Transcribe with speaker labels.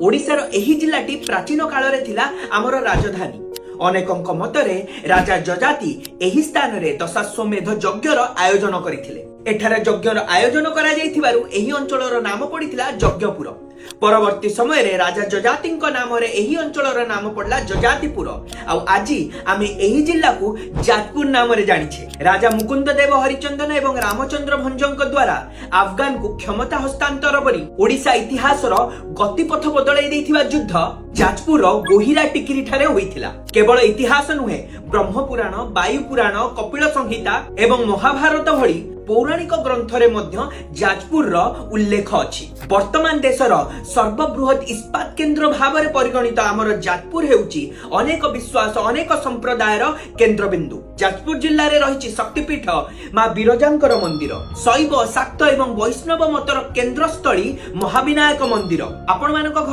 Speaker 1: ओडिशार एही जिल्लाटी प्राचीन काल रे थिला आमर राजधानी। अनेकंक मतरे राजा जजाति एही स्थान रे दशाश्वमेध यज्ञर आयोजन करिथिले। एठारे यज्ञर आयोजन करा जायथिबारु एही अंचलर नाम पडिथिला यज्ञपुर। परवर्ती समय रे राजा जजातिंक नाम रे एही अंचलर नाम पडला जजातिपुर। आ आजी आमे एही जिल्ला को जाजपुर नाम रे जानिछे। राजा मुकुंद देव हरिचंदन एवं रामचंद्र भंजक द्वारा अफगान को क्षमता हस्तांतर करी ओडिशा इतिहासर गतिपथ बदलाई दैथिबा युद्ध जाजपुर गोहिरा टिकिरी ठारे होइथिला। केवल इतिहास नुहे, ब्रह्मपुराण, वायु पुराण, कपिल संहिता एवं महाभारत भली पौराणिक ग्रंथरे मध्य जाजपुर रो उल्लेख अछि। वर्तमान देशर सर्वबृहत इस्पात केंद्र भावरे परिगणित आमर जाजपुर हेउची अनेक विश्वास, अनेक संप्रदायर केंद्रबिंदु। जाजपुर जिल्ला रे रहिछि शक्तिपीठ मां बिरजांकर मंदिर, शैव, शाक्त एवं वैष्णव मतर केंद्रस्थली महाविनायक मंदिर। आपण मानक घर